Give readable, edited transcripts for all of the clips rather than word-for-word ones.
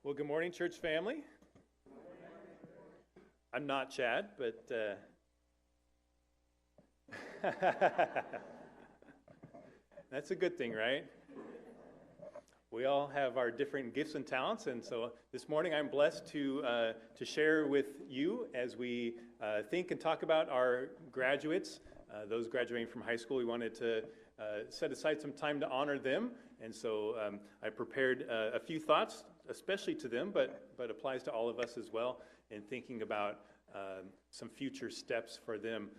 Well, good morning, church family. I'm not Chad, but that's a good thing, right? We all have our different gifts and talents, and so this morning I'm blessed to share with you as we think and talk about our graduates, those graduating from high school. We wanted to set aside some time to honor them, and so I prepared a few thoughts, especially to them, but applies to all of us as well, in thinking about some future steps for them.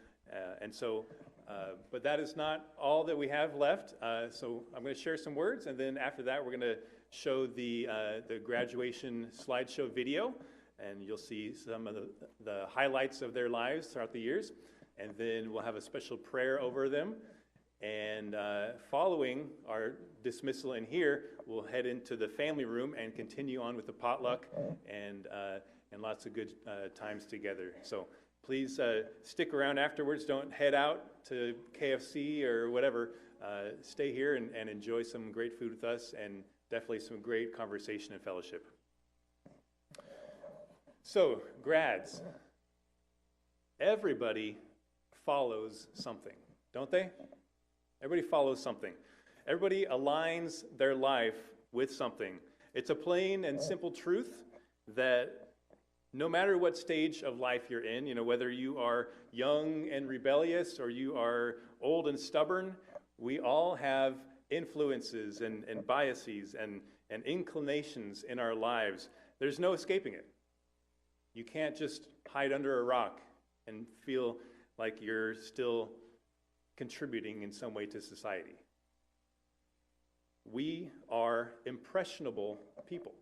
But that is not all that we have left. So I'm going to share some words, and then after that, we're going to show the graduation slideshow video, and you'll see some of the highlights of their lives throughout the years. And then we'll have a special prayer over them. And following our dismissal in here, we'll head into the family room and continue on with the potluck and lots of good times together. So please stick around afterwards. Don't head out to KFC or whatever. Stay here and enjoy some great food with us, and definitely some great conversation and fellowship. So, grads, everybody follows something, don't they? Everybody follows something. Everybody aligns their life with something. It's a plain and simple truth that no matter what stage of life you're in, whether you are young and rebellious or you are old and stubborn, we all have influences and biases and inclinations in our lives. There's no escaping it. You can't just hide under a rock and feel like you're still contributing in some way to society. We are impressionable people.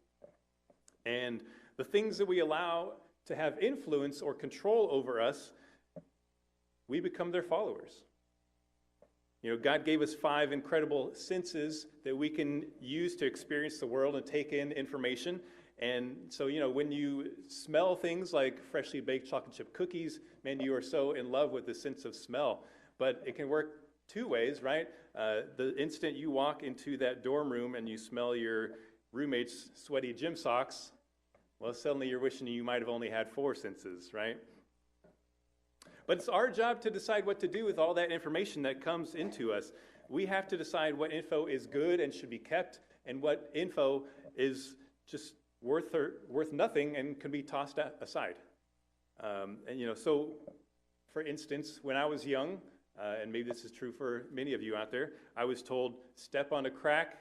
And the things that we allow to have influence or control over us, we become their followers. God gave us 5 incredible senses that we can use to experience the world and take in information. And so, when you smell things like freshly baked chocolate chip cookies, man, you are so in love with the sense of smell. But it can work 2 ways, right? The instant you walk into that dorm room and you smell your roommate's sweaty gym socks, well, suddenly you're wishing you might have only had 4 senses, right? But it's our job to decide what to do with all that information that comes into us. We have to decide what info is good and should be kept, and what info is just worth nothing and can be tossed aside. So, for instance, when I was young, and maybe this is true for many of you out there, I was told, step on a crack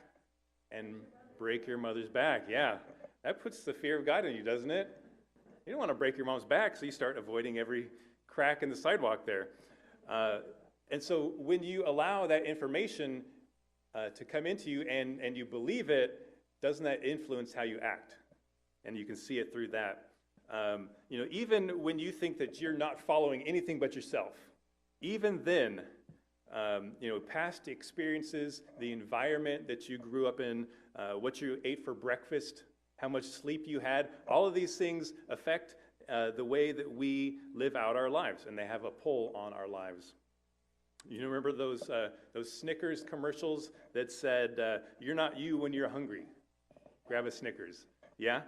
and break your mother's back. Yeah, that puts the fear of God in you, doesn't it? You don't want to break your mom's back, so you start avoiding every crack in the sidewalk there. And so when you allow that information to come into you and you believe it, doesn't that influence how you act? And you can see it through that. Even when you think that you're not following anything but yourself, even then, past experiences, the environment that you grew up in, what you ate for breakfast, how much sleep you had, all of these things affect the way that we live out our lives, and they have a pull on our lives. You remember those Snickers commercials that said, you're not you when you're hungry. Grab a Snickers. Yeah?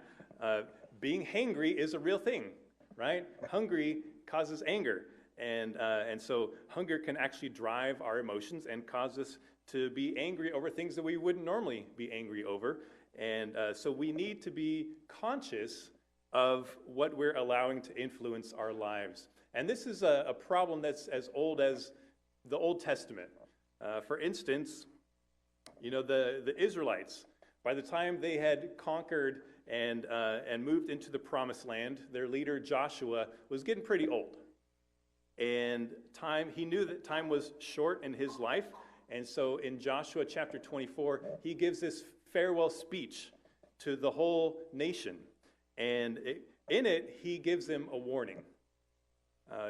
Being hangry is a real thing, right? Hungry causes anger. And so hunger can actually drive our emotions and cause us to be angry over things that we wouldn't normally be angry over. And so we need to be conscious of what we're allowing to influence our lives. And this is a problem that's as old as the Old Testament. For instance, the Israelites, by the time they had conquered and moved into the Promised Land, their leader Joshua was getting pretty old. And he knew that time was short in his life. And so in Joshua chapter 24, he gives this farewell speech to the whole nation. And in it, he gives them a warning.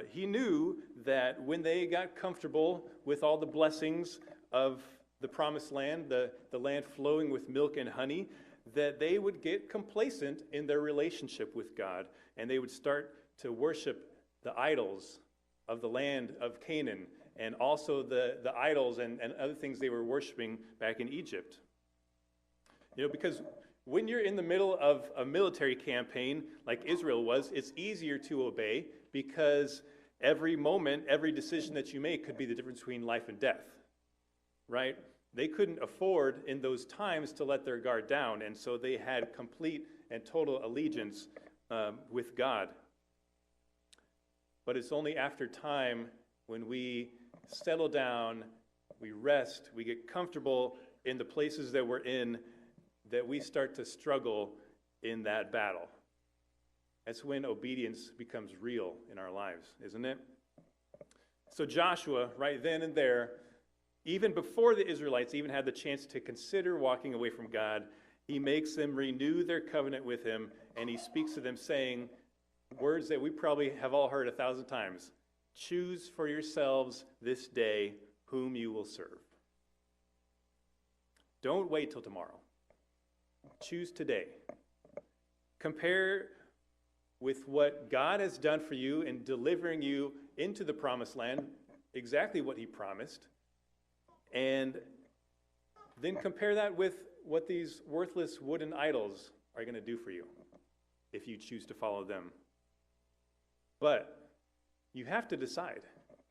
He knew that when they got comfortable with all the blessings of the Promised Land, the land flowing with milk and honey, that they would get complacent in their relationship with God. And they would start to worship the idols of the land of Canaan, and also the idols and other things they were worshiping back in Egypt. Because when you're in the middle of a military campaign like Israel was, it's easier to obey because every moment, every decision that you make could be the difference between life and death, right? They couldn't afford in those times to let their guard down, and so they had complete and total allegiance with God. But it's only after time when we settle down, we rest, we get comfortable in the places that we're in, that we start to struggle in that battle. That's when obedience becomes real in our lives, isn't it? So Joshua, right then and there, even before the Israelites even had the chance to consider walking away from God, he makes them renew their covenant with him, and he speaks to them saying words that we probably have all heard 1,000 times. Choose for yourselves this day whom you will serve. Don't wait till tomorrow. Choose today. Compare with what God has done for you in delivering you into the promised land, exactly what he promised, and then compare that with what these worthless wooden idols are going to do for you if you choose to follow them. But you have to decide.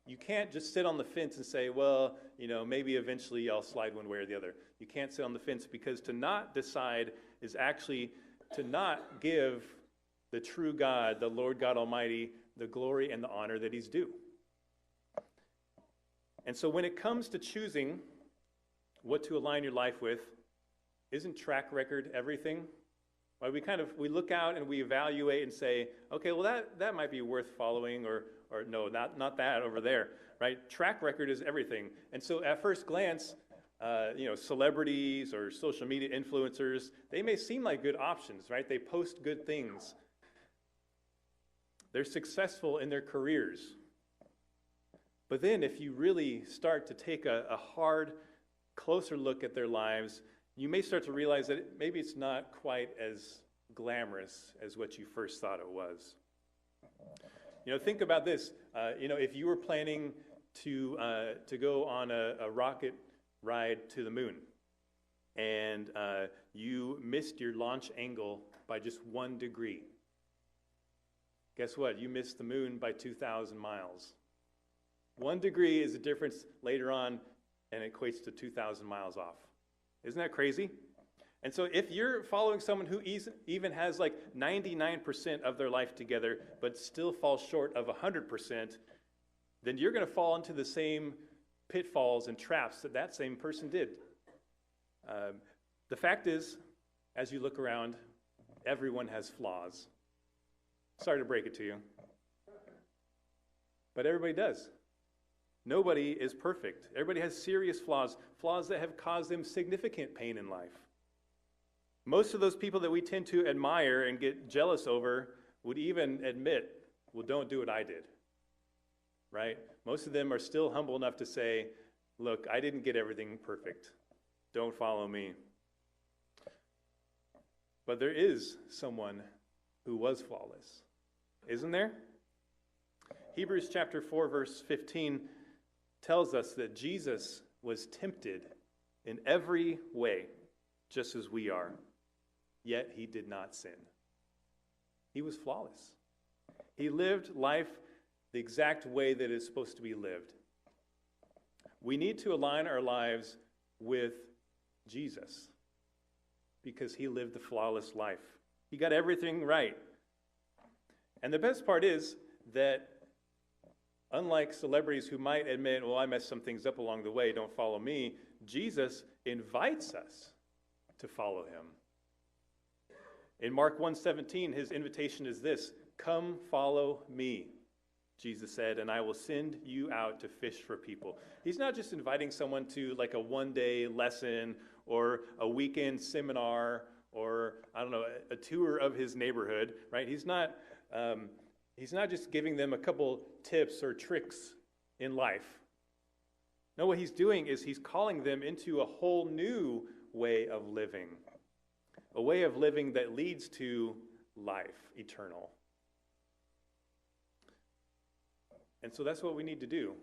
You can't just sit on the fence and say, well, maybe eventually I'll slide one way or the other. You can't sit on the fence, because to not decide is actually to not give the true God, the Lord God Almighty, the glory and the honor that he's due. And so when it comes to choosing what to align your life with, isn't track record everything? Well, we look out and we evaluate and say, okay, well that might be worth following, or no, not that over there, right? Track record is everything. And so at first glance, celebrities or social media influencers, they may seem like good options, right? They post good things. They're successful in their careers. But then if you really start to take a hard, closer look at their lives, you may start to realize that maybe it's not quite as glamorous as what you first thought it was. Think about this. If you were planning to go on a rocket ride to the moon, and you missed your launch angle by just 1 degree, guess what? You missed the moon by 2,000 miles. 1 degree is the difference later on, and it equates to 2,000 miles off. Isn't that crazy? And so if you're following someone who even has like 99% of their life together, but still falls short of 100%, then you're going to fall into the same pitfalls and traps that same person did. The fact is, as you look around, everyone has flaws. Sorry to break it to you. But everybody does. Nobody is perfect. Everybody has serious flaws that have caused them significant pain in life. Most of those people that we tend to admire and get jealous over would even admit, well, don't do what I did, right? Most of them are still humble enough to say, look, I didn't get everything perfect. Don't follow me. But there is someone who was flawless, isn't there? Hebrews chapter 4, verse 15 tells us that Jesus was tempted in every way, just as we are, yet he did not sin. He was flawless. He lived life the exact way that it's supposed to be lived. We need to align our lives with Jesus because he lived the flawless life. He got everything right. And the best part is that unlike celebrities who might admit, well, I messed some things up along the way, don't follow me, Jesus invites us to follow him. In Mark 1:17, his invitation is this: come follow me, Jesus said, and I will send you out to fish for people. He's not just inviting someone to like a one-day lesson or a weekend seminar or, a tour of his neighborhood, right? He's not just giving them a couple tips or tricks in life. No, what he's doing is he's calling them into a whole new way of living, a way of living that leads to life eternal. And so that's what we need to do.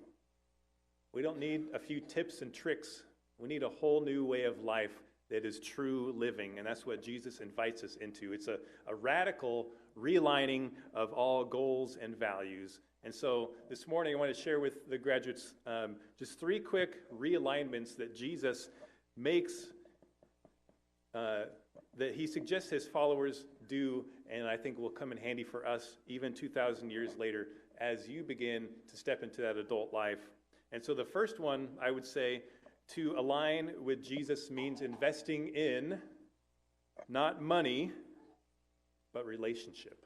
We don't need a few tips and tricks. We need a whole new way of life that is true living. And that's what Jesus invites us into. It's a radical realigning of all goals and values. And so this morning I want to share with the graduates just 3 quick realignments that Jesus makes, that he suggests his followers do, and I think will come in handy for us even 2,000 years later as you begin to step into that adult life. And so the first one, I would say, to align with Jesus means investing in not money, but relationship.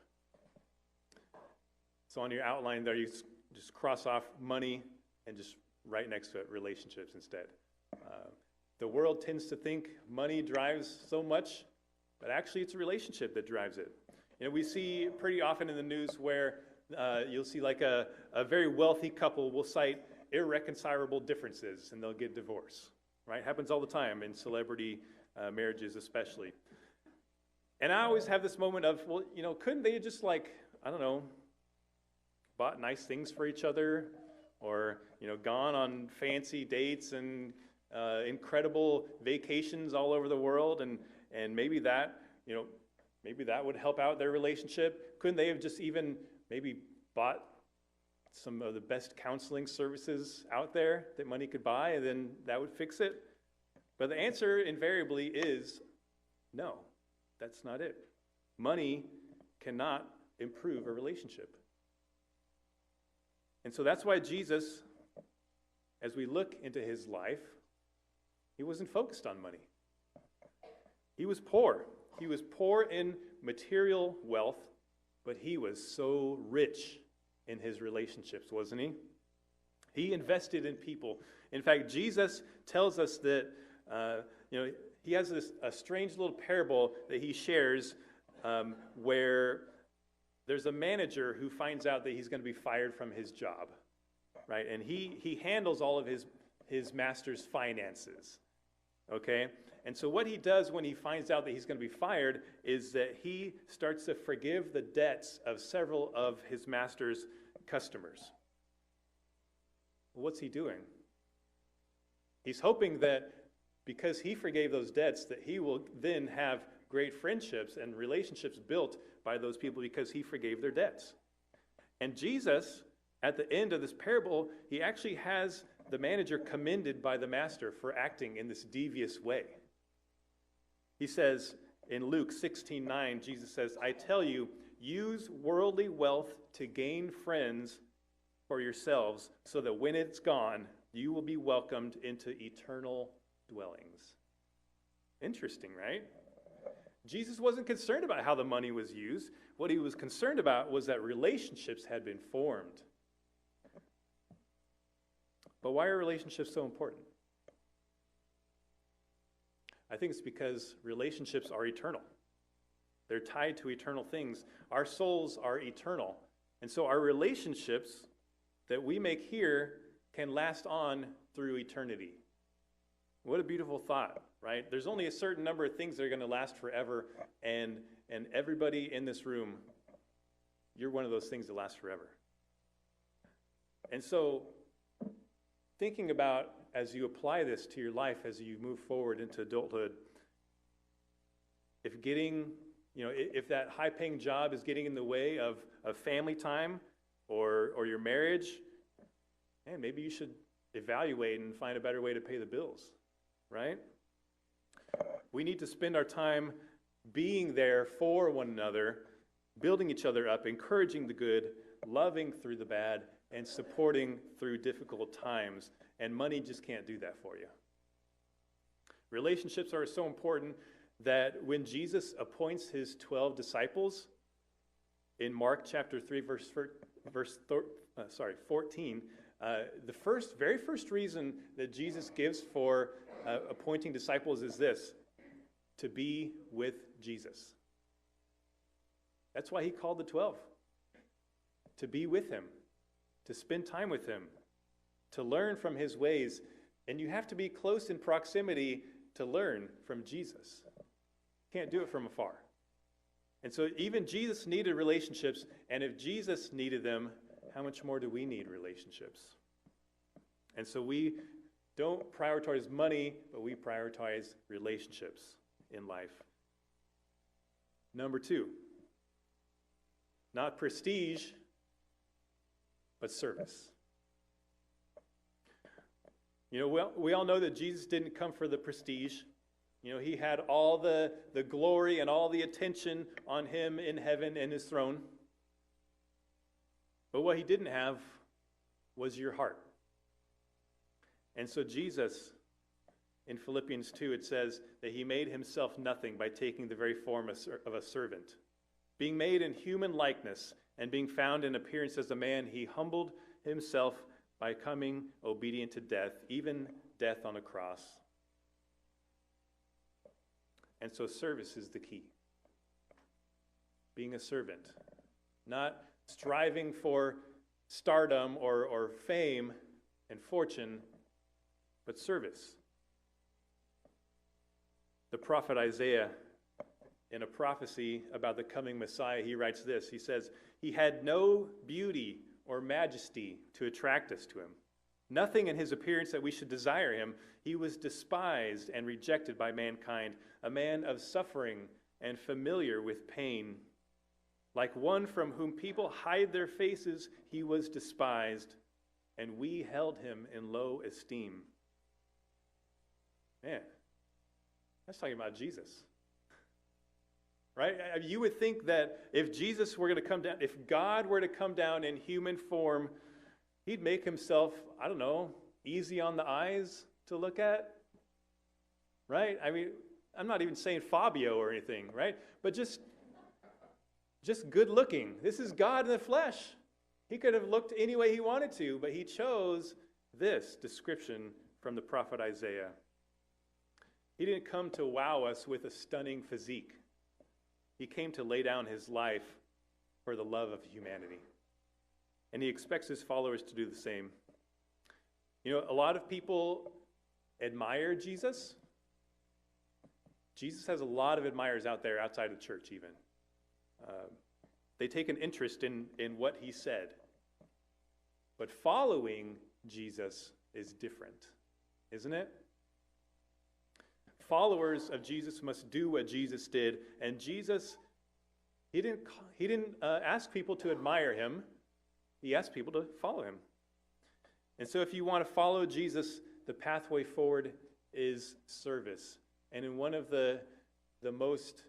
So on your outline there, you just cross off money and just right next to it, relationships instead. The world tends to think money drives so much, but actually it's a relationship that drives it. You know, we see pretty often in the news where you'll see like a very wealthy couple will cite irreconcilable differences and they'll get divorced, right? Happens all the time in celebrity marriages especially. And I always have this moment of, well, you know, couldn't they just like, I don't know, bought nice things for each other, or, you know, gone on fancy dates and incredible vacations all over the world, and maybe that, you know, maybe that would help out their relationship? Couldn't they have just even maybe bought some of the best counseling services out there that money could buy, and then that would fix it? But the answer invariably is no, that's not it. Money cannot improve a relationship. And so that's why Jesus, as we look into his life, he wasn't focused on money. He was poor. He was poor in material wealth, but he was so rich in his relationships, wasn't he? He invested in people. In fact, Jesus tells us that, he has a strange little parable that he shares where there's a manager who finds out that he's going to be fired from his job, right? And he handles all of his master's finances, okay? And so what he does when he finds out that he's going to be fired is that he starts to forgive the debts of several of his master's customers. What's he doing? He's hoping that because he forgave those debts, that he will then have great friendships and relationships built by those people because he forgave their debts. And Jesus, at the end of this parable, he actually has the manager commended by the master for acting in this devious way. He says in Luke 16:9, Jesus says, "I tell you, use worldly wealth to gain friends for yourselves, so that when it's gone, you will be welcomed into eternal dwellings." Interesting, right? Jesus wasn't concerned about how the money was used. What he was concerned about was that relationships had been formed. But why are relationships so important? I think it's because relationships are eternal. They're tied to eternal things. Our souls are eternal. And so our relationships that we make here can last on through eternity. What a beautiful thought, right? There's only a certain number of things that are going to last forever, and everybody in this room, you're one of those things that last forever. And so thinking about, as you apply this to your life, as you move forward into adulthood, if that high-paying job is getting in the way of family time or your marriage, man, maybe you should evaluate and find a better way to pay the bills, right? We need to spend our time being there for one another, building each other up, encouraging the good, loving through the bad, and supporting through difficult times. And money just can't do that for you. Relationships are so important that when Jesus appoints his 12 disciples in Mark chapter 3, verse 14, the very first reason that Jesus gives for appointing disciples is this: to be with Jesus. That's why he called the 12. To be with him, to spend time with him, to learn from his ways. And you have to be close in proximity to learn from Jesus. You can't do it from afar. And so even Jesus needed relationships, and if Jesus needed them, how much more do we need relationships? And so we don't prioritize money, but we prioritize relationships in life. Number 2, not prestige, but service. You know, we all know that Jesus didn't come for the prestige. You know, he had all the glory and all the attention on him in heaven and his throne. But what he didn't have was your heart. And so Jesus, in Philippians 2, it says that he made himself nothing by taking the very form of a servant. Being made in human likeness and being found in appearance as a man, he humbled himself by becoming obedient to death, even death on a cross. And so service is the key. Being a servant. Not striving for stardom or fame and fortune, but service. The prophet Isaiah, in a prophecy about the coming Messiah, he writes this. He says, "He had no beauty or majesty to attract us to him. Nothing in his appearance that we should desire him. He was despised and rejected by mankind, a man of suffering and familiar with pain. Like one from whom people hide their faces, he was despised, and we held him in low esteem." Man, that's talking about Jesus. Right? You would think that if Jesus were going to come down, if God were to come down in human form, he'd make himself, I don't know, easy on the eyes to look at. Right? I mean, I'm not even saying Fabio or anything, right? But just good looking. This is God in the flesh. He could have looked any way he wanted to, but he chose this description from the prophet Isaiah. He didn't come to wow us with a stunning physique. He came to lay down his life for the love of humanity. And he expects his followers to do the same. You know, a lot of people admire Jesus. Jesus has a lot of admirers out there outside of church even. They take an interest in what he said. But following Jesus is different, isn't it? Followers of Jesus must do what Jesus did, and Jesus, he didn't ask people to admire him. He asked people to follow him. And so if you want to follow Jesus, the pathway forward is service. And in one of the most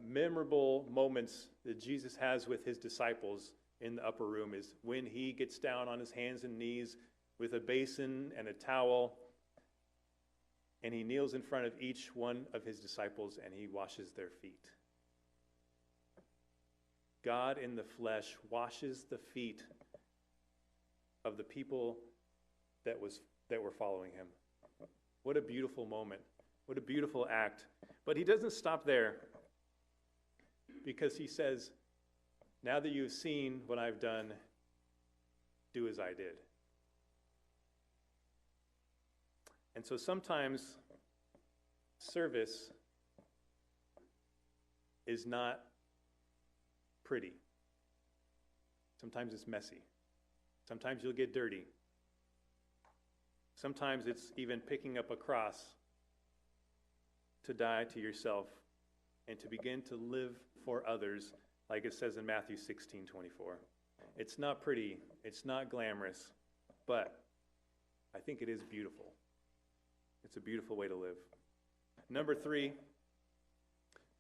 memorable moments that Jesus has with his disciples in the upper room is when he gets down on his hands and knees with a basin and a towel, and he kneels in front of each one of his disciples and he washes their feet. God in the flesh washes the feet of the people that were following him. What a beautiful moment. What a beautiful act. But he doesn't stop there, because he says, now that you've seen what I've done, do as I did. And so sometimes service is not pretty. Sometimes it's messy. Sometimes you'll get dirty. Sometimes it's even picking up a cross to die to yourself and to begin to live for others, like it says in Matthew 16:24. It's not pretty, it's not glamorous, but I think it is beautiful. It's a beautiful way to live. Number 3,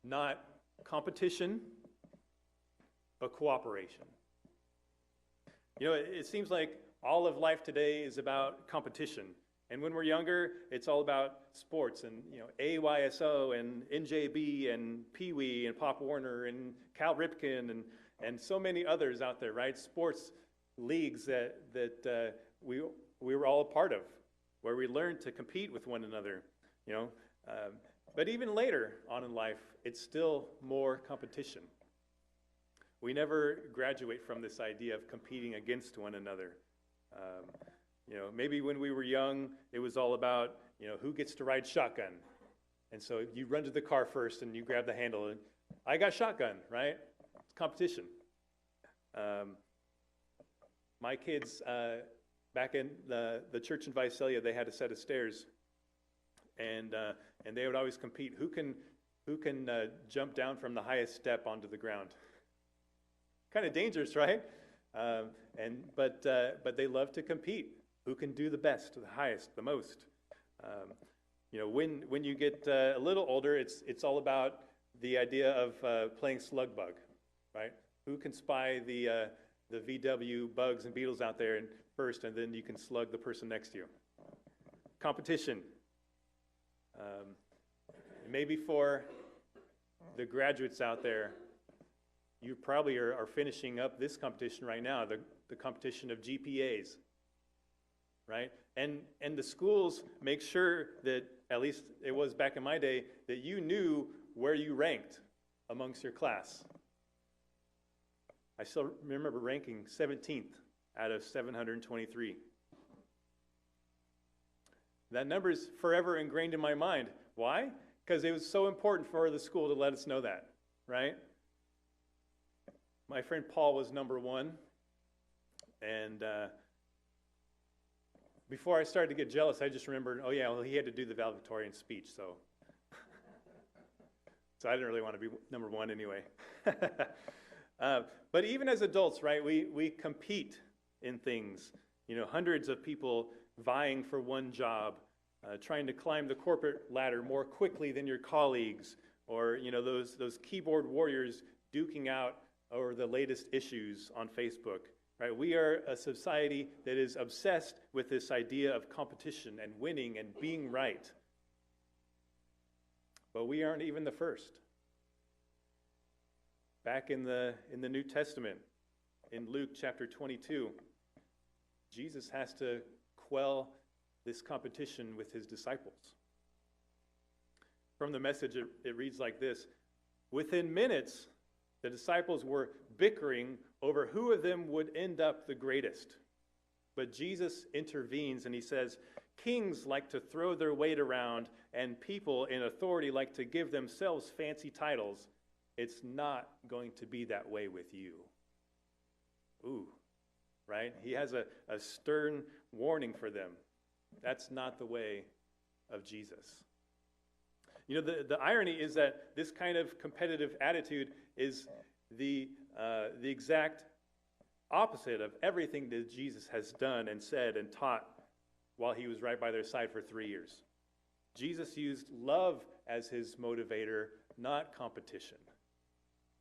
not competition, but cooperation. You know, it seems like all of life today is about competition. And when we're younger, it's all about sports and, you know, AYSO and NJB and Pee Wee and Pop Warner and Cal Ripken and so many others out there, right? Sports leagues that we were all a part of, where we learned to compete with one another, you know. But even later on in life, it's still more competition. We never graduate from this idea of competing against one another. You know, maybe when we were young, it was all about, you know, who gets to ride shotgun. And so you run to the car first and you grab the handle and I got shotgun, right? It's competition. My kids Back in the church in Visalia, they had a set of stairs, and they would always compete. Who can jump down from the highest step onto the ground? Kind of dangerous, right? But they love to compete. Who can do the best, the highest, the most? When you get a little older, it's all about the idea of playing slug bug, right? Who can spy the VW bugs and beetles out there first, and then you can slug the person next to you. Competition. Maybe for the graduates out there, you probably are finishing up this competition right now, the competition of GPAs, right? And the schools make sure that, at least it was back in my day, that you knew where you ranked amongst your class. I still remember ranking 17th out of 723. That number is forever ingrained in my mind. Why? Because it was so important for the school to let us know that, right? My friend Paul was number 1, and before I started to get jealous, I just remembered, oh yeah, well, he had to do the valedictorian speech, so I didn't really want to be number 1 anyway. But even as adults, right, we compete in things. Hundreds of people vying for one job, trying to climb the corporate ladder more quickly than your colleagues, or those keyboard warriors duking out over the latest issues on Facebook. Right? We are a society that is obsessed with this idea of competition and winning and being right. But we aren't even the first. Back in the New Testament, in Luke chapter 22, Jesus has to quell this competition with his disciples. From the Message, it reads like this: within minutes, the disciples were bickering over who of them would end up the greatest. But Jesus intervenes and he says, kings like to throw their weight around, and people in authority like to give themselves fancy titles. It's not going to be that way with you. Ooh, right? He has a stern warning for them. That's not the way of Jesus. The irony is that this kind of competitive attitude is the exact opposite of everything that Jesus has done and said and taught while he was right by their side for 3 years. Jesus used love as his motivator, not competition.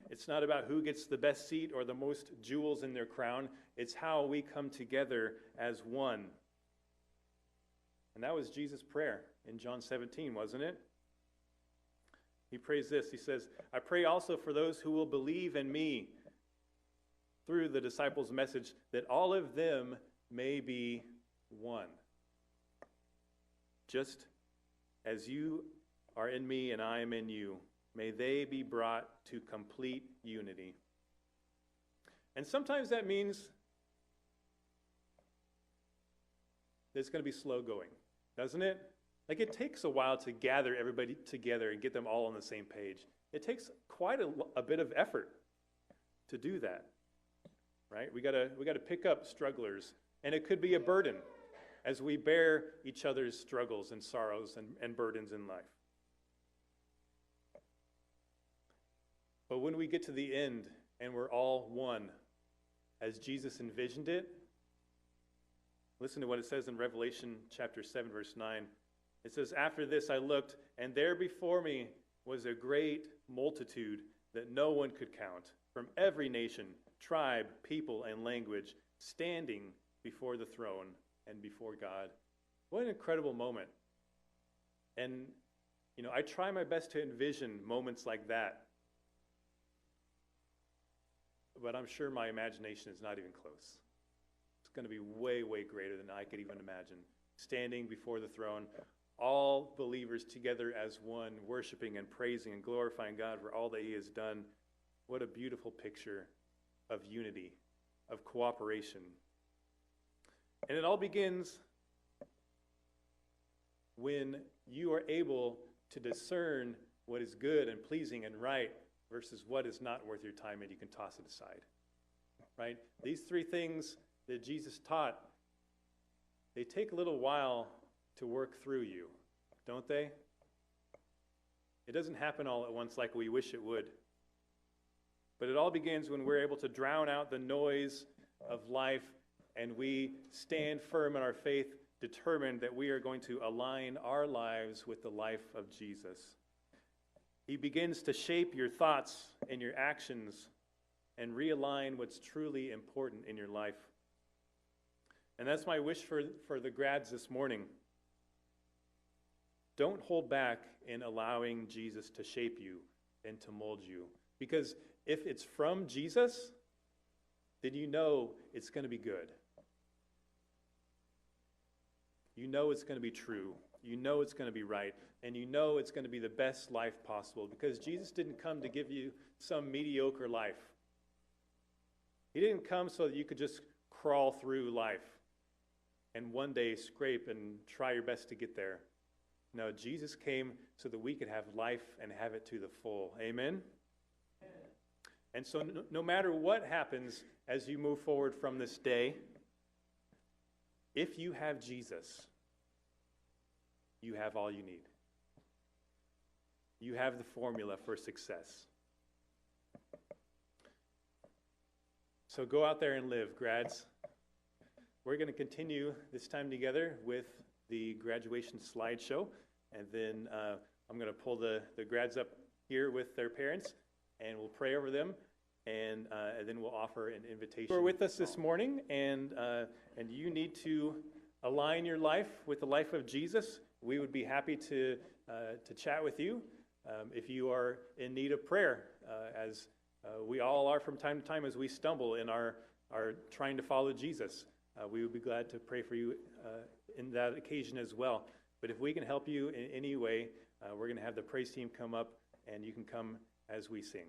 It's not about who gets the best seat or the most jewels in their crown. It's how we come together as one. And that was Jesus' prayer in John 17, wasn't it? He prays this. He says, I pray also for those who will believe in me through the disciples' message, that all of them may be one. Just as you are in me and I am in you, may they be brought to complete unity. And sometimes that means that it's going to be slow going, doesn't it? Like, it takes a while to gather everybody together and get them all on the same page. It takes quite a bit of effort to do that, right? We got to pick up strugglers, and it could be a burden as we bear each other's struggles and sorrows and burdens in life. But when we get to the end and we're all one, as Jesus envisioned it, listen to what it says in Revelation chapter 7, verse 9. It says, after this I looked, and there before me was a great multitude that no one could count, from every nation, tribe, people, and language, standing before the throne and before God. What an incredible moment. And, I try my best to envision moments like that, but I'm sure my imagination is not even close. It's going to be way, way greater than I could even imagine. Standing before the throne, all believers together as one, worshiping and praising and glorifying God for all that he has done. What a beautiful picture of unity, of cooperation. And it all begins when you are able to discern what is good and pleasing and right versus what is not worth your time, and you can toss it aside, right? These three things that Jesus taught they take a little while to work through you, don't they? It doesn't happen all at once like we wish it would. But it all begins when we're able to drown out the noise of life and we stand firm in our faith, determined that we are going to align our lives with the life of Jesus. He begins to shape your thoughts and your actions and realign what's truly important in your life. And that's my wish for the grads this morning. Don't hold back in allowing Jesus to shape you and to mold you. Because if it's from Jesus, then you know it's going to be good. You know it's going to be true. You know it's going to be right. And you know it's going to be the best life possible. Because Jesus didn't come to give you some mediocre life. He didn't come so that you could just crawl through life and one day scrape and try your best to get there. No, Jesus came so that we could have life and have it to the full. Amen? And so no matter what happens as you move forward from this day, if you have Jesus, you have all you need. You have the formula for success. So go out there and live, grads. We're going to continue this time together with the graduation slideshow, and then I'm going to pull the grads up here with their parents, and we'll pray over them, and then we'll offer an invitation. You're with us this morning, and you need to align your life with the life of Jesus. We would be happy to chat with you if you are in need of prayer, as we all are from time to time as we stumble in our trying to follow Jesus. We would be glad to pray for you in that occasion as well. But if we can help you in any way, we're going to have the praise team come up, and you can come as we sing.